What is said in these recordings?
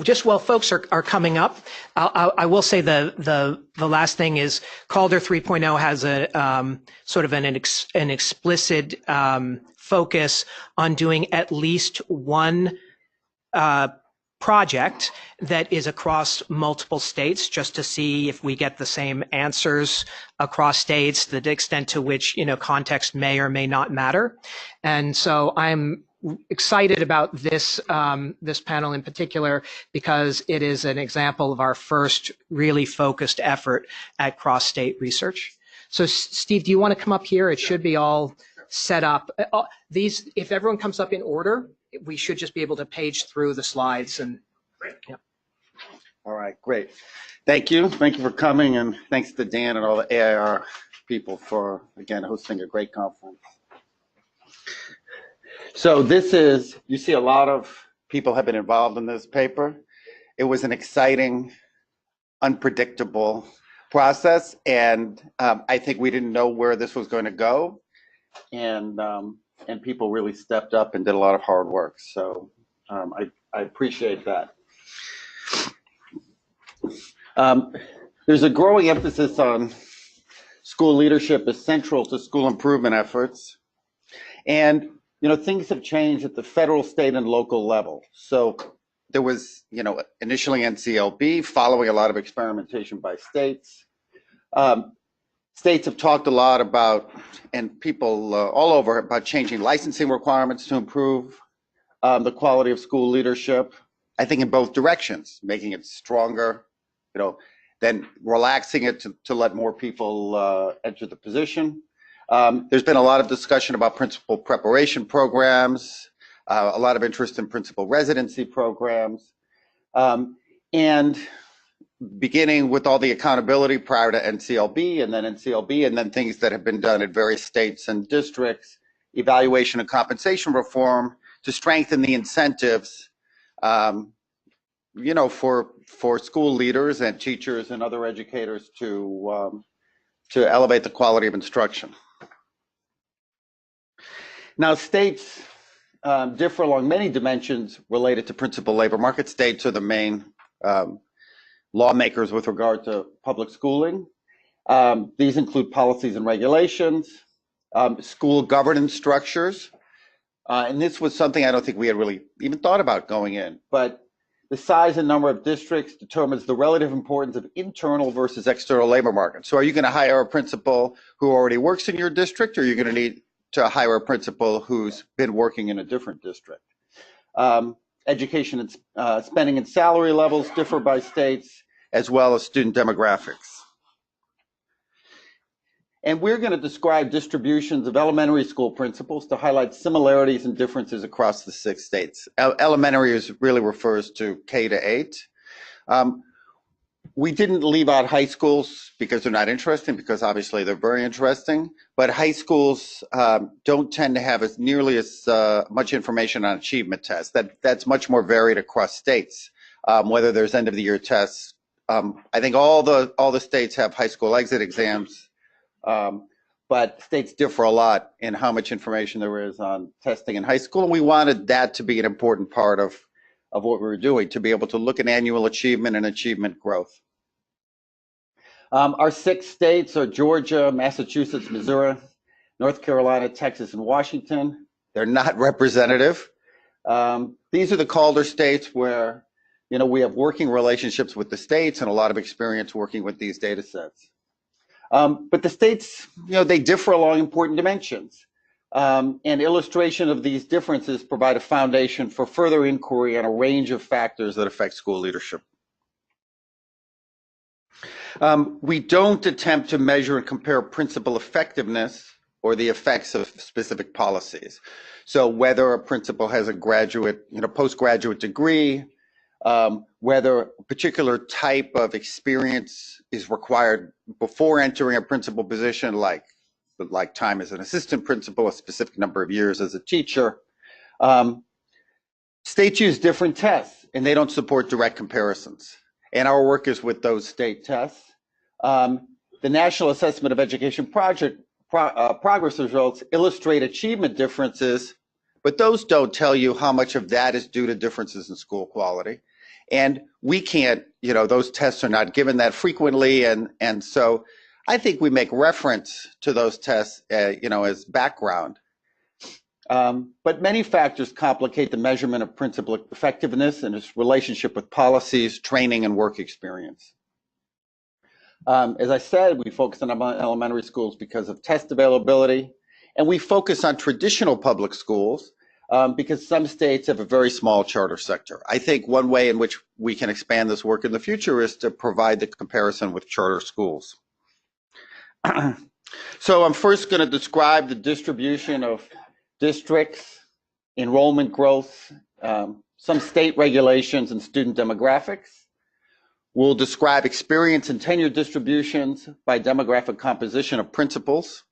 Just while folks are coming up, I will say the last thing is CALDER 3.0 has a sort of an explicit focus on doing at least one project that is across multiple states, just to see if we get the same answers across states, the extent to which, context may or may not matter. And so I'm excited about this this panel in particular because it is an example of our first really focused effort at cross-state research. So Steve, do you want to come up here? It should be all set up. These, if everyone comes up in order, we should just be able to page through the slides and. Yeah. All right, great. Thank you. Thank you for coming, and thanks to Dan and all the AIR people for, again, hosting a great conference. So this is, you see a lot of people have been involved in this paper. It was an exciting, unpredictable process, and I think we didn't know where this was going to go, and people really stepped up and did a lot of hard work. So I appreciate that. There's a growing emphasis on school leadership as central to school improvement efforts, and things have changed at the federal, state, and local level. So there was, initially NCLB, following a lot of experimentation by states. States have talked a lot about, and people all over, about changing licensing requirements to improve the quality of school leadership. I think in both directions, making it stronger, then relaxing it to let more people enter the position. There's been a lot of discussion about principal preparation programs, a lot of interest in principal residency programs, and beginning with all the accountability prior to NCLB and then things that have been done at various states and districts, evaluation and compensation reform to strengthen the incentives for school leaders and teachers and other educators to elevate the quality of instruction. Now, states differ along many dimensions related to principal labor market. States are the main lawmakers with regard to public schooling. These include policies and regulations, school governance structures, and this was something I don't think we had really even thought about going in, but the size and number of districts determines the relative importance of internal versus external labor markets. So are you going to hire a principal who already works in your district, or are you going to need to hire a principal who's been working in a different district? Education and spending and salary levels differ by states, as well as student demographics. And we're going to describe distributions of elementary school principals to highlight similarities and differences across the 6 states. Elementary really refers to K to 8. We didn't leave out high schools because they're not interesting, because obviously they're very interesting, but high schools don't tend to have nearly as much information on achievement tests. That's much more varied across states, whether there's end of the year tests. I think all the states have high school exit exams, but states differ a lot in how much information there is on testing in high school, and we wanted that to be an important part of what we were doing, to be able to look at annual achievement and achievement growth. Our 6 states are Georgia, Massachusetts, Missouri, North Carolina, Texas, and Washington. They're not representative. These are the CALDER states where, we have working relationships with the states and a lot of experience working with these data sets. But the states, they differ along important dimensions. And illustration of these differences provide a foundation for further inquiry on a range of factors that affect school leadership. We don't attempt to measure and compare principal effectiveness or the effects of specific policies. So whether a principal has a graduate, postgraduate degree, whether a particular type of experience is required before entering a principal position, like time as an assistant principal, a specific number of years as a teacher. States use different tests, and they don't support direct comparisons. And our work is with those state tests. The National Assessment of Education Project progress results illustrate achievement differences, but those don't tell you how much of that is due to differences in school quality. And we can't, those tests are not given that frequently. And so I think we make reference to those tests, as background. But many factors complicate the measurement of principal effectiveness and its relationship with policies, training, and work experience. As I said, we focus on elementary schools because of test availability, and we focus on traditional public schools because some states have a very small charter sector. I think one way in which we can expand this work in the future is to provide the comparison with charter schools. So I'm first going to describe the distribution of districts, enrollment growth, some state regulations and student demographics. We'll describe experience and tenure distributions by demographic composition of principals.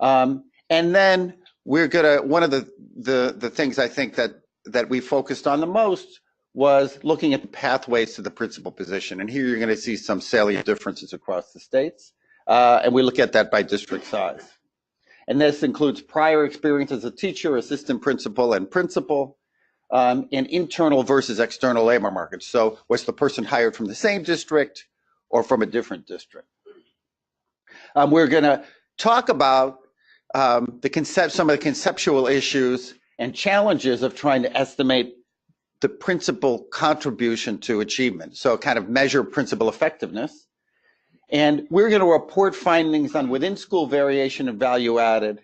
And then we're gonna, one of the things I think that we focused on the most was looking at the pathways to the principal position. And here you're gonna see some salient differences across the states. And we look at that by district size. And this includes prior experience as a teacher, assistant principal, and principal, and internal versus external labor markets. So was the person hired from the same district or from a different district? We're going to talk about some of the conceptual issues and challenges of trying to estimate the principal contribution to achievement. So kind of measure principal effectiveness. And we're going to report findings on within school variation and value added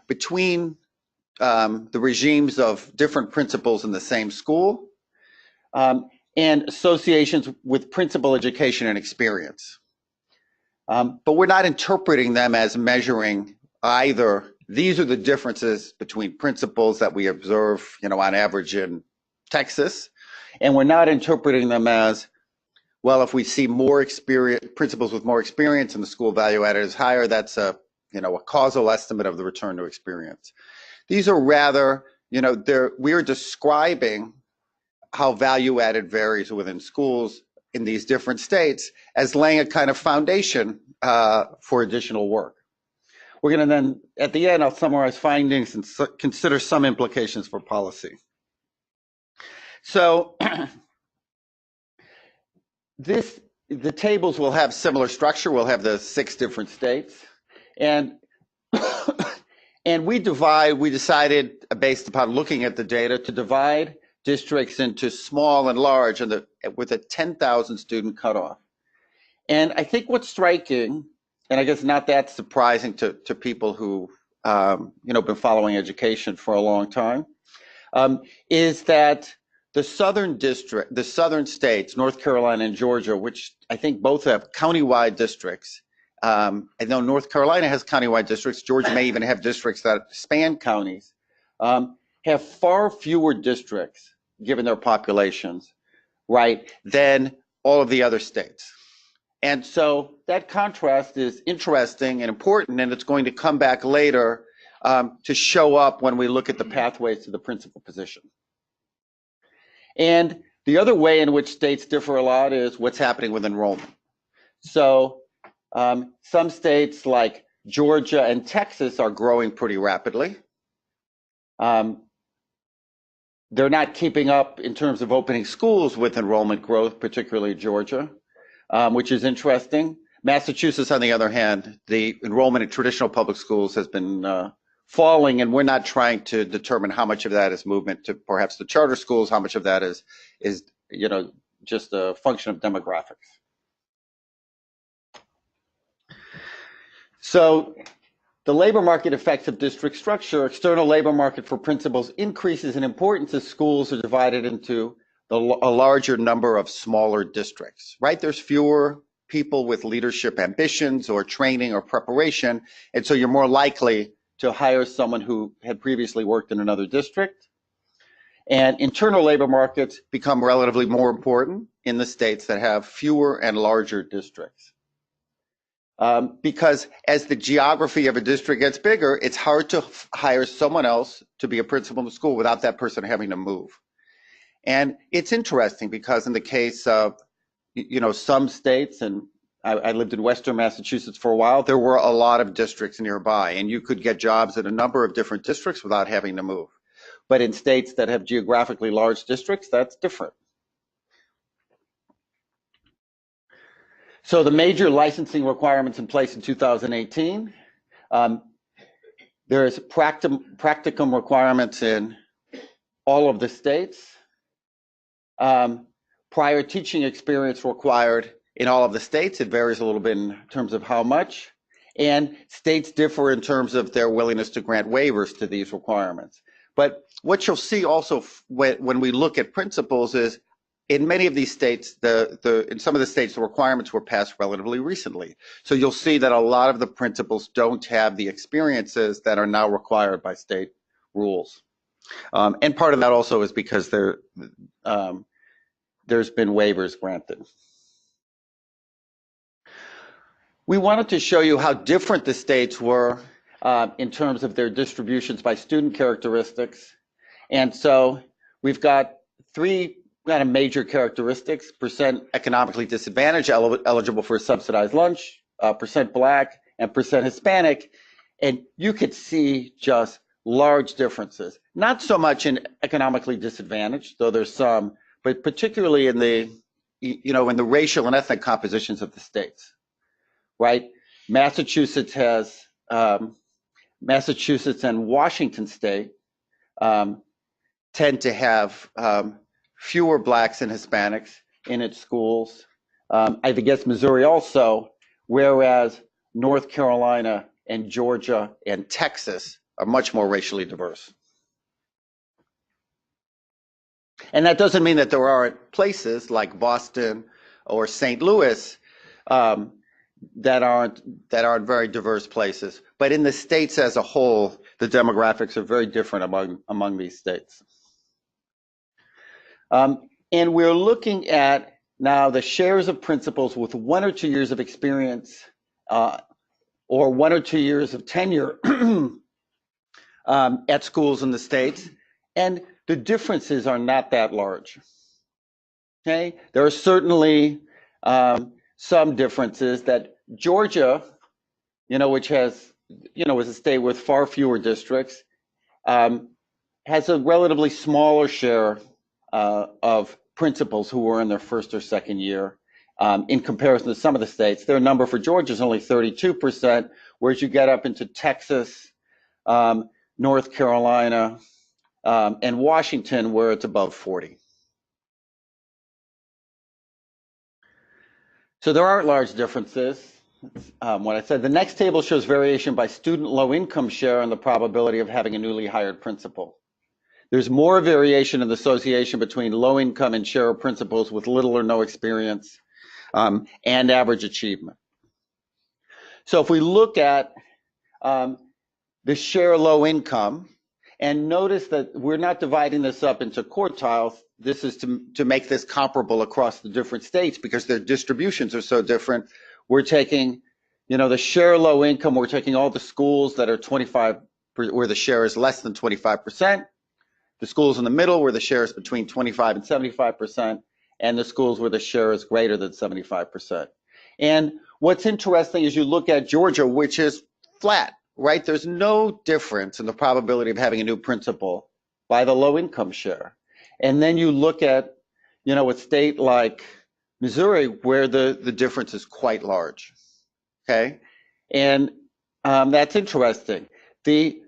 between the regimes of different principals in the same school and associations with principal education and experience. But we're not interpreting them as measuring either. These are the differences between principals that we observe, on average in Texas, and we're not interpreting them as, well, if we see more principals with more experience and the school value added is higher, that's a causal estimate of the return to experience. These are rather, we are describing how value added varies within schools in these different states as laying a kind of foundation for additional work. We're going to then, at the end, I'll summarize findings and consider some implications for policy. So the tables will have similar structure. We'll have the 6 different states. And we decided, based upon looking at the data, to divide districts into small and large with a 10,000 student cutoff. And I think what's striking, and I guess not that surprising to people who been following education for a long time, is that the southern states, North Carolina and Georgia, which I think both have countywide districts. I know North Carolina has countywide districts. Georgia may even have districts that span counties, have far fewer districts, given their populations, right, than all of the other states. And so that contrast is interesting and important, and it's going to come back later to show up when we look at the pathways to the principal position. And the other way in which states differ a lot is what's happening with enrollment. So some states like Georgia and Texas are growing pretty rapidly. They're not keeping up in terms of opening schools with enrollment growth, particularly Georgia, which is interesting. Massachusetts, on the other hand, the enrollment in traditional public schools has been falling, and we're not trying to determine how much of that is movement to perhaps the charter schools, how much of that is just a function of demographics. So the labor market effects of district structure, external labor market for principals increases in importance as schools are divided into a larger number of smaller districts, right? There's fewer people with leadership ambitions or training or preparation, and so you're more likely to hire someone who had previously worked in another district. And internal labor markets become relatively more important in the states that have fewer and larger districts. Because as the geography of a district gets bigger, it's hard to hire someone else to be a principal in the school without that person having to move. And it's interesting because in the case of, some states, and I lived in Western Massachusetts for a while, there were a lot of districts nearby, and you could get jobs at a number of different districts without having to move. But in states that have geographically large districts, that's different. So the major licensing requirements in place in 2018, there's practicum requirements in all of the states. Prior teaching experience required in all of the states. It varies a little bit in terms of how much. And states differ in terms of their willingness to grant waivers to these requirements. But what you'll see also when we look at principles is in many of these states, in some of the states, the requirements were passed relatively recently. So you'll see that a lot of the principals don't have the experiences that are now required by state rules. And part of that also is because there's been waivers granted. We wanted to show you how different the states were in terms of their distributions by student characteristics. And so we've got three kind of major characteristics: percent economically disadvantaged, eligible for a subsidized lunch, percent Black, and percent Hispanic. And you could see just large differences, not so much in economically disadvantaged, though there's some, but particularly in the, in the racial and ethnic compositions of the states, right? Massachusetts has, Massachusetts and Washington State tend to have fewer Blacks and Hispanics in its schools. I guess Missouri also, whereas North Carolina and Georgia and Texas are much more racially diverse. And that doesn't mean that there aren't places like Boston or St. Louis that aren't very diverse places. But in the states as a whole, the demographics are very different among these states. And we're looking at now the shares of principals with 1 or 2 years of experience or 1 or 2 years of tenure at schools in the states, and the differences are not that large. Okay, there are certainly some differences that Georgia, which has, is a state with far fewer districts, has a relatively smaller share of principals who were in their first or second year. In comparison to some of the states, their number for Georgia is only 32%, whereas you get up into Texas, North Carolina, and Washington, where it's above 40. So there aren't large differences. What I said, the next table shows variation by student low income share and the probability of having a newly hired principal. There's more variation in the association between low income and share of principals with little or no experience and average achievement. So if we look at the share low income, and notice that we're not dividing this up into quartiles. This is to make this comparable across the different states because their distributions are so different. We're taking, the share low income, we're taking all the schools that are 25, where the share is less than 25%, the schools in the middle where the share is between 25 and 75%, and the schools where the share is greater than 75%. And what's interesting is you look at Georgia, which is flat, right? There's no difference in the probability of having a new principal by the low income share. And then you look at, a state like Missouri where the difference is quite large, okay? And that's interesting. The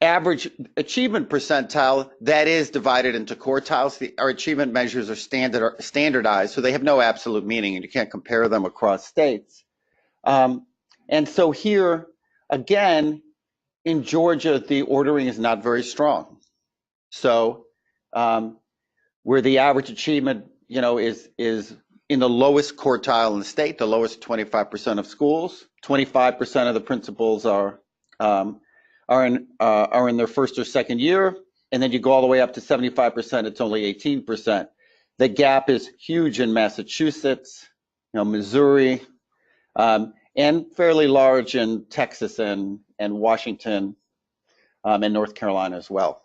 average achievement percentile, that is divided into quartiles. Our achievement measures are standardized, so they have no absolute meaning and you can't compare them across states. And so here, again, in Georgia, the ordering is not very strong. So where the average achievement, is in the lowest quartile in the state, the lowest 25% of schools, 25% of the principals are in their first or second year, and then you go all the way up to 75%, it's only 18%. The gap is huge in Massachusetts, Missouri, and fairly large in Texas and Washington and North Carolina as well.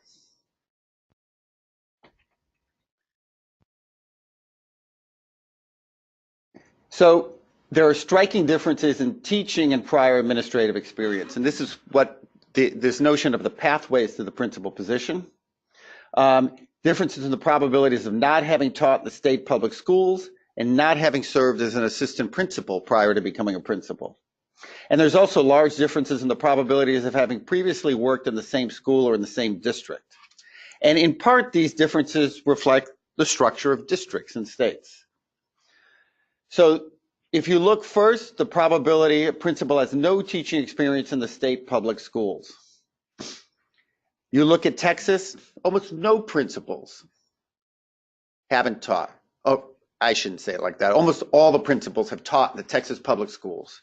So there are striking differences in teaching and prior administrative experience, and this is what this notion of the pathways to the principal position. Differences in the probabilities of not having taught in the state public schools and not having served as an assistant principal prior to becoming a principal. And there's also large differences in the probabilities of having previously worked in the same school or in the same district. And in part, these differences reflect the structure of districts and states. So if you look first, the probability a principal has no teaching experience in the state public schools. You look at Texas, almost no principals haven't taught. Oh, I shouldn't say it like that. Almost all the principals have taught in the Texas public schools,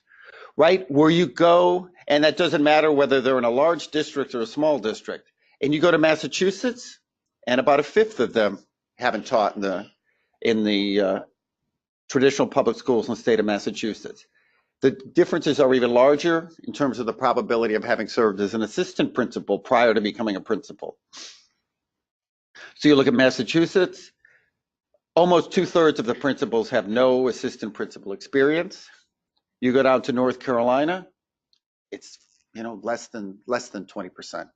right? Where you go, and that doesn't matter whether they're in a large district or a small district. And you go to Massachusetts, and about a fifth of them haven't taught in the traditional public schools in the state of Massachusetts. The differences are even larger in terms of the probability of having served as an assistant principal prior to becoming a principal. So you look at Massachusetts, almost 2/3 of the principals have no assistant principal experience. You go down to North Carolina, it's less than 20%.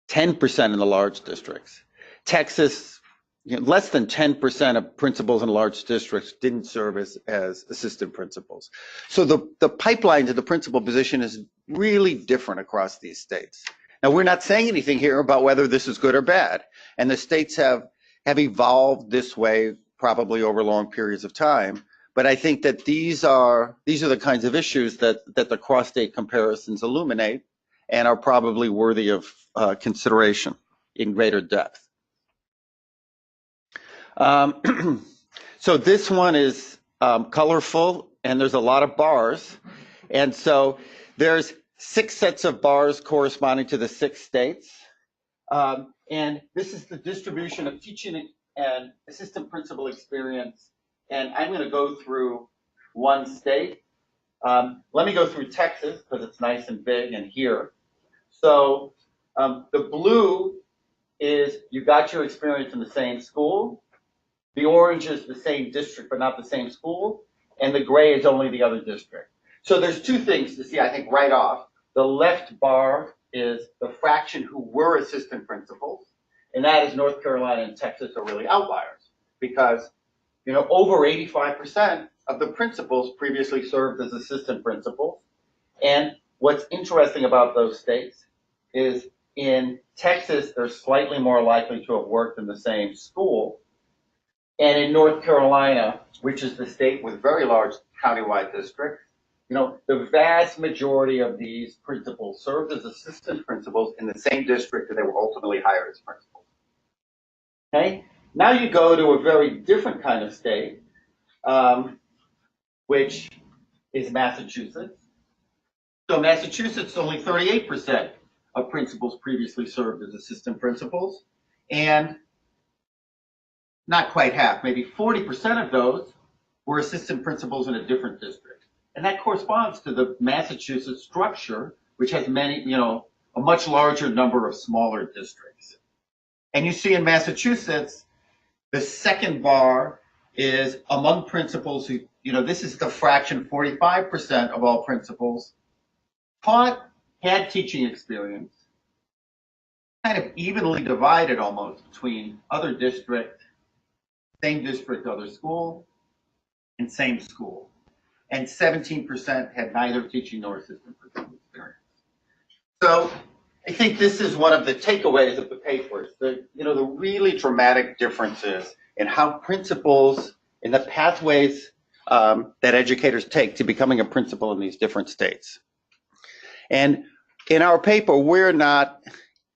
10% in the large districts. Texas, less than 10% of principals in large districts didn't serve as assistant principals. So the pipeline to the principal position is really different across these states. Now, we're not saying anything here about whether this is good or bad. And the states have evolved this way probably over long periods of time. But I think that these are the kinds of issues that the cross-state comparisons illuminate and are probably worthy of consideration in greater depth. So this one is colorful, and there's a lot of bars. And so there's 6 sets of bars corresponding to the 6 states. And this is the distribution of teaching and assistant principal experience. And I'm going to go through one state. Let me go through Texas because it's nice and big and here. So the blue is you got your experience in the same school. The orange is the same district but not the same school. And the gray is only the other district. So there's 2 things to see, I think, right off. The left bar is the fraction who were assistant principals. And that is North Carolina and Texas are really outliers because over 85% of the principals previously served as assistant principals. And what's interesting about those states is in Texas, they're slightly more likely to have worked in the same school. And in North Carolina, which is the state with very large countywide districts, the vast majority of these principals served as assistant principals in the same district that they were ultimately hired as principals. Okay? Now you go to a very different kind of state, which is Massachusetts. So Massachusetts, only 38% of principals previously served as assistant principals, and not quite half, maybe 40% of those were assistant principals in a different district. And that corresponds to the Massachusetts structure, which has a much larger number of smaller districts. And you see in Massachusetts, the second bar is among principals who, this is the fraction, 45% of all principals had teaching experience, kind of evenly divided almost between other district, same district, other school, and same school. And 17% had neither teaching nor assistant principal experience. So I think this is one of the takeaways of the papers, the really dramatic differences in how principals, in the pathways that educators take to becoming a principal in these different states. And in our paper, we're not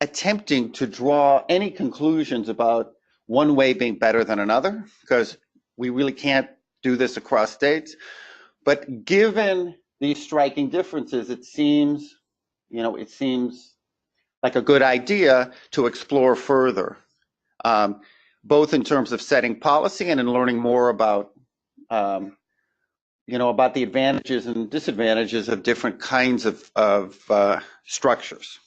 attempting to draw any conclusions about one way being better than another, because we really can't do this across states. But given these striking differences, it seems like a good idea to explore further, both in terms of setting policy and in learning more about the advantages and disadvantages of different kinds of structures.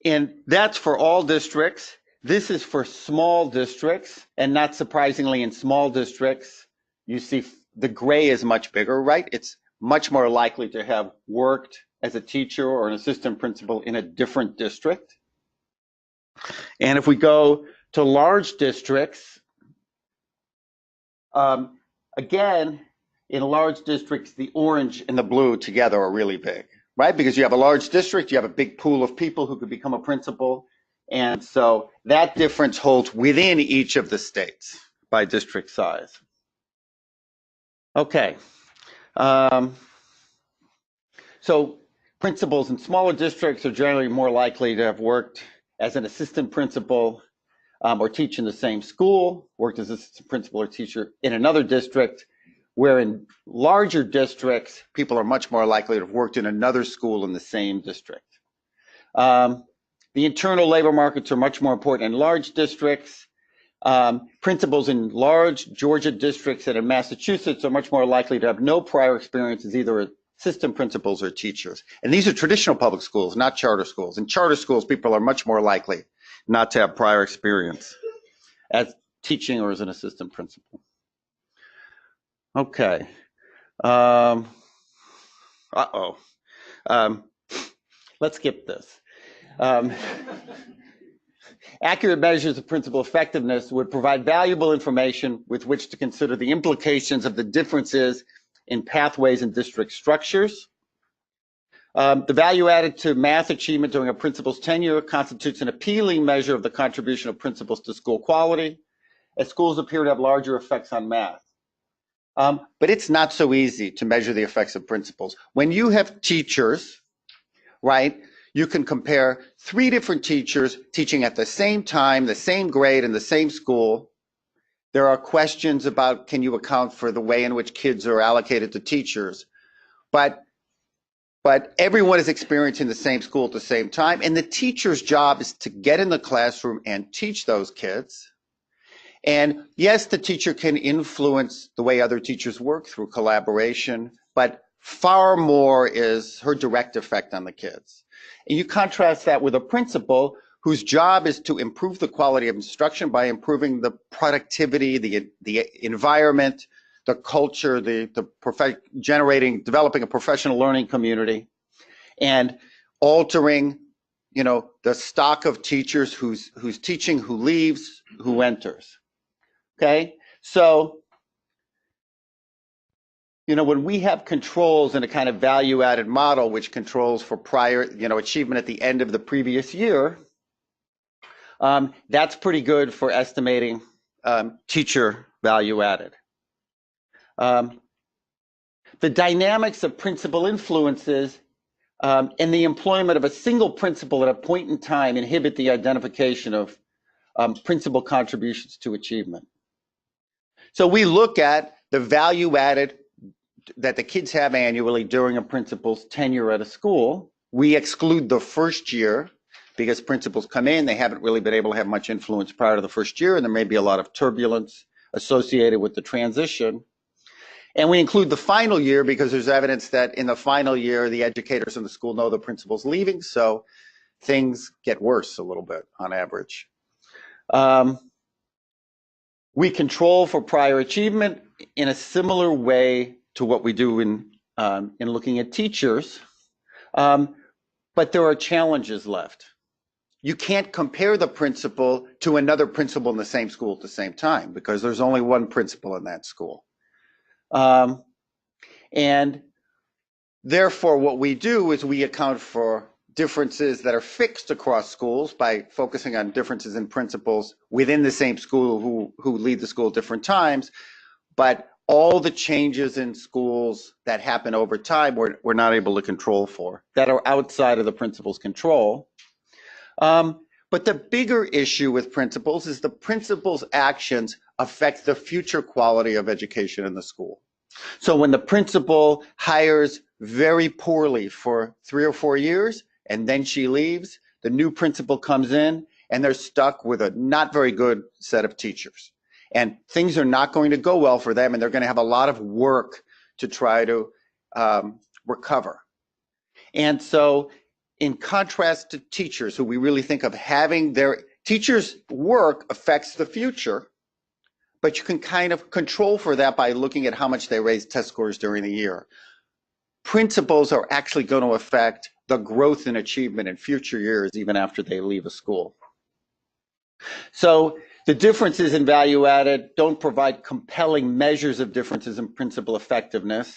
And that's for all districts. This is for small districts, and not surprisingly, in small districts, you see the gray is much bigger, right? It's much more likely to have worked as a teacher or an assistant principal in a different district. And if we go to large districts. Again, in large districts, the orange and the blue together are really big, right? Because you have a large district, you have a big pool of people who could become a principal. And so that difference holds within each of the states by district size. Okay. So principals in smaller districts are generally more likely to have worked as an assistant principal or teach in the same school, worked as assistant principal or teacher in another district, where in larger districts, people are much more likely to have worked in another school in the same district. The internal labor markets are much more important in large districts. Principals in large Georgia districts and in Massachusetts are much more likely to have no prior experience as either assistant principals or teachers. And these are traditional public schools, not charter schools. In charter schools, people are much more likely not to have prior experience as teaching or as an assistant principal. Okay. Let's skip this. Accurate measures of principal effectiveness would provide valuable information with which to consider the implications of the differences in pathways and district structures. The value added to math achievement during a principal's tenure constitutes an appealing measure of the contribution of principals to school quality, as schools appear to have larger effects on math. But it's not so easy to measure the effects of principals. When you have teachers, right, you can compare 3 different teachers teaching at the same time, the same grade, in the same school. There are questions about, can you account for the way in which kids are allocated to teachers? But everyone is experiencing the same school at the same time, and the teacher's job is to get in the classroom and teach those kids. And yes, the teacher can influence the way other teachers work through collaboration, but far more is her direct effect on the kids. And you contrast that with a principal whose job is to improve the quality of instruction by improving the productivity, the environment, the culture, developing a professional learning community, and altering, the stock of teachers who's teaching, who leaves, who enters. Okay, so when we have controls in a kind of value-added model, which controls for prior, achievement at the end of the previous year, that's pretty good for estimating teacher value added. The dynamics of principal influences and the employment of a single principal at a point in time inhibit the identification of principal contributions to achievement. So we look at the value added that the kids have annually during a principal's tenure at a school. We exclude the first year because principals come in, they haven't really been able to have much influence prior to the first year, and there may be a lot of turbulence associated with the transition. And we include the final year because there's evidence that in the final year, the educators in the school know the principal's leaving, so things get worse a little bit on average. We control for prior achievement in a similar way to what we do in looking at teachers, but there are challenges left. You can't compare the principal to another principal in the same school at the same time because there's only one principal in that school. And therefore, what we do is we account for differences that are fixed across schools by focusing on differences in principals within the same school who lead the school at different times. But all the changes in schools that happen over time, we're not able to control for, that are outside of the principal's control. But the bigger issue with principals is the principal's actions affect the future quality of education in the school. So when the principal hires very poorly for 3 or 4 years, and then she leaves, the new principal comes in, and they're stuck with a not very good set of teachers. And things are not going to go well for them, and they're going to have a lot of work to try to recover. And so in contrast to teachers, who we really think of having their teachers' work affects the future, but you can kind of control for that by looking at how much they raise test scores during the year. Principals are actually going to affect the growth and achievement in future years, even after they leave a school. So the differences in value added don't provide compelling measures of differences in principal effectiveness.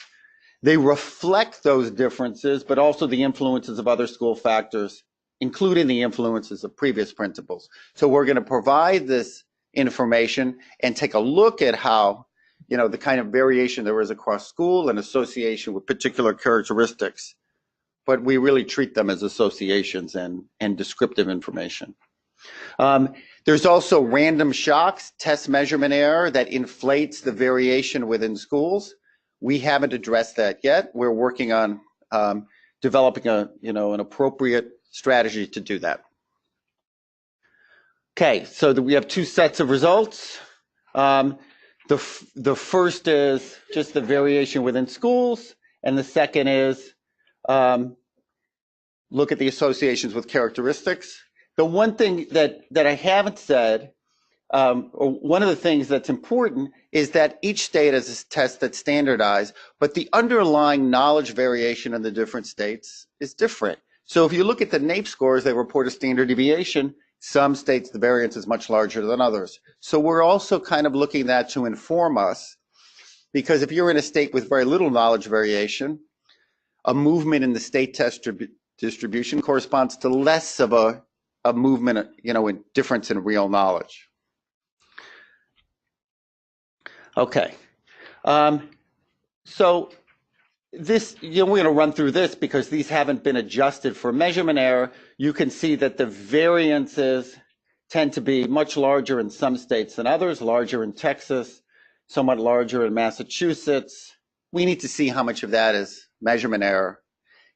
They reflect those differences, but also the influences of other school factors, including the influences of previous principals. So we're going to provide this information and take a look at how, the kind of variation there is across school and association with particular characteristics. But we really treat them as associations and descriptive information. There's also random shocks, test measurement error that inflates the variation within schools. We haven't addressed that yet. We're working on developing an appropriate strategy to do that. Okay, so we have two sets of results. The first is just the variation within schools, and the second is look at the associations with characteristics. The one thing that I haven't said, or one of the things that's important, is that each state has a test that's standardized, but the underlying knowledge variation in the different states is different. So if you look at the NAEP scores, they report a standard deviation. Some states, the variance is much larger than others. So we're also kind of looking at that to inform us, because if you're in a state with very little knowledge variation, a movement in the state test distribution corresponds to less of a movement, in difference in real knowledge. Okay. So this, we're going to run through this because these haven't been adjusted for measurement error. You can see that the variances tend to be much larger in some states than others, larger in Texas, somewhat larger in Massachusetts. We need to see how much of that is measurement error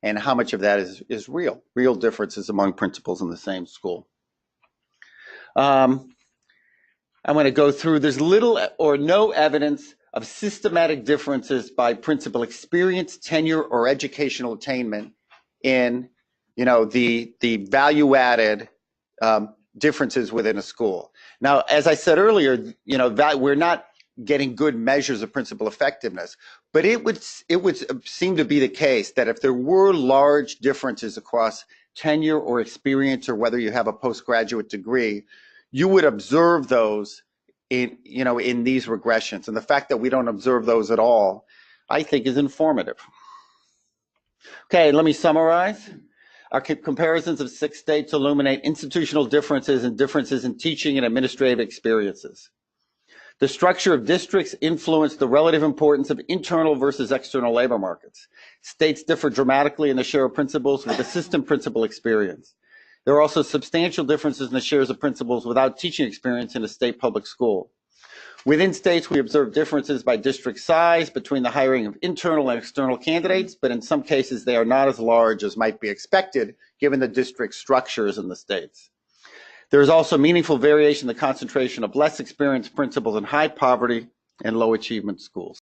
and how much of that is real differences among principals in the same school. I'm going to go through, there's little or no evidence of systematic differences by principal experience, tenure, or educational attainment in, the value-added differences within a school. Now, as I said earlier, we're not getting good measures of principal effectiveness, but it would seem to be the case that if there were large differences across tenure or experience, or whether you have a postgraduate degree, you would observe those in these regressions. And the fact that we don't observe those at all, I think, is informative. Okay, let me summarize. Our comparisons of 6 states illuminate institutional differences and differences in teaching and administrative experiences. The structure of districts influence the relative importance of internal versus external labor markets. States differ dramatically in the share of principals with assistant principal experience. There are also substantial differences in the shares of principals without teaching experience in a state public school. Within states, we observe differences by district size between the hiring of internal and external candidates, but in some cases they are not as large as might be expected given the district structures in the states. There is also meaningful variation in the concentration of less experienced principals in high poverty and low achievement schools.